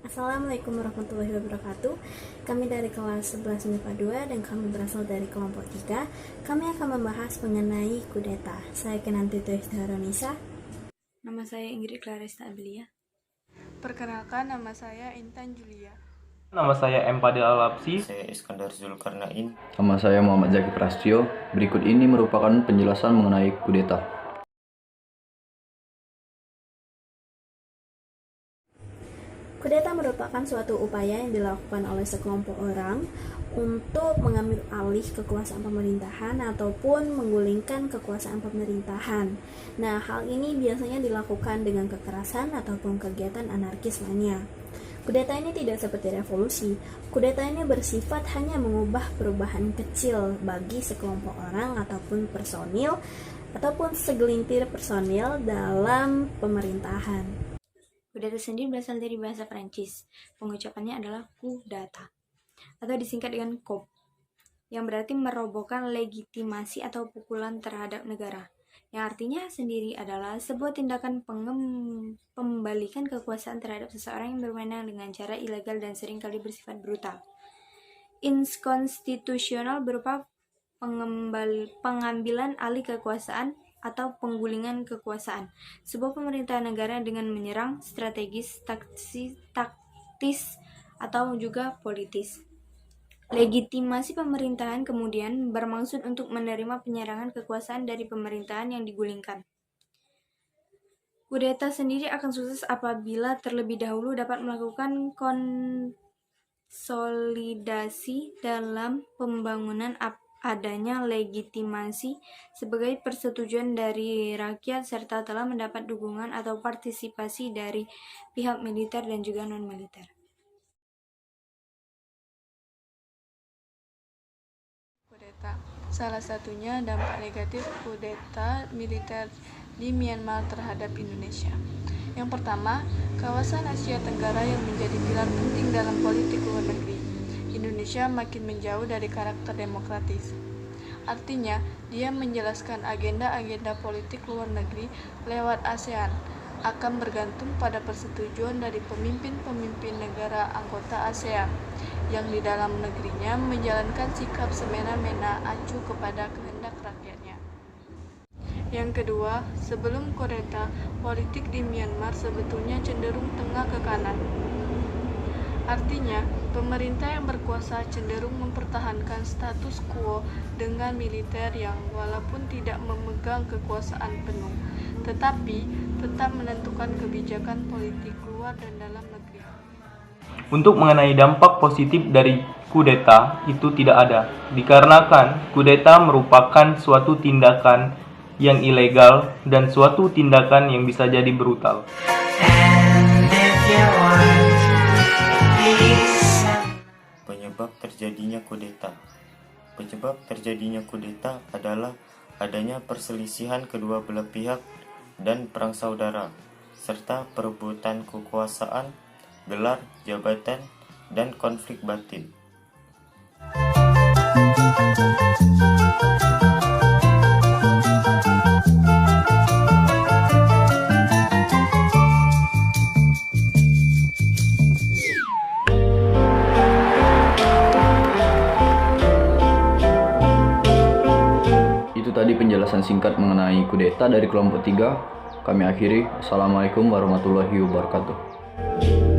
Assalamualaikum warahmatullahi wabarakatuh. Kami dari kelas 11 MIPA 2 dan kami berasal dari kelompok 3. Kami akan membahas mengenai kudeta. Saya Kenanti Haronisa. Nama saya Ingrid Claresta Abelia. Perkenalkan, nama saya Intan Julia. Nama saya M. Fadil Al-Lapsi. Saya Iskandar Zulkarnain. Nama saya Muhammad Zaki Prastio. Berikut ini merupakan penjelasan mengenai kudeta. Kudeta merupakan suatu upaya yang dilakukan oleh sekelompok orang untuk mengambil alih kekuasaan pemerintahan ataupun menggulingkan kekuasaan pemerintahan. Nah, hal ini biasanya dilakukan dengan kekerasan ataupun kegiatan anarkis lainnya. Kudeta ini tidak seperti revolusi. Kudeta ini bersifat hanya mengubah perubahan kecil bagi sekelompok orang ataupun personil ataupun segelintir personil dalam pemerintahan. Kudeta sendiri berasal dari bahasa Prancis. Pengucapannya adalah coup d'etat atau disingkat dengan coup, yang berarti merobohkan legitimasi atau pukulan terhadap negara. Yang artinya sendiri adalah sebuah tindakan pembalikan kekuasaan terhadap seseorang yang berwenang dengan cara ilegal dan seringkali bersifat brutal. Inkonstitusional berupa pengambilan alih kekuasaan atau penggulingan kekuasaan. Sebuah pemerintahan negara dengan menyerang strategis, taktis, atau juga politis. Legitimasi pemerintahan kemudian bermaksud untuk menerima penyerangan kekuasaan dari pemerintahan yang digulingkan. Kudeta sendiri akan sukses apabila terlebih dahulu dapat melakukan konsolidasi dalam pembangunan adanya legitimasi sebagai persetujuan dari rakyat serta telah mendapat dukungan atau partisipasi dari pihak militer dan juga non-militer. Kudeta. Salah satunya dampak negatif kudeta militer di Myanmar terhadap Indonesia. Yang pertama, kawasan Asia Tenggara yang menjadi pilar penting dalam politik luar negeri. Indonesia makin menjauh dari karakter demokratis. Artinya, dia menjelaskan agenda-agenda politik luar negeri lewat ASEAN akan bergantung pada persetujuan dari pemimpin-pemimpin negara anggota ASEAN yang di dalam negerinya menjalankan sikap semena-mena acuh kepada kehendak rakyatnya. Yang kedua, sebelum kudeta, politik di Myanmar sebetulnya cenderung tengah ke kanan. Artinya, pemerintah yang berkuasa cenderung mempertahankan status quo dengan militer yang walaupun tidak memegang kekuasaan penuh, tetapi tetap menentukan kebijakan politik luar dan dalam negeri. Untuk mengenai dampak positif dari kudeta itu tidak ada, dikarenakan kudeta merupakan suatu tindakan yang ilegal dan suatu tindakan yang bisa jadi brutal. Penyebab terjadinya kudeta adalah adanya perselisihan kedua belah pihak dan perang saudara, serta perebutan kekuasaan, gelar, jabatan, dan konflik batin. Tadi penjelasan singkat mengenai kudeta dari kelompok 3. Kami akhiri. Assalamualaikum warahmatullahi wabarakatuh.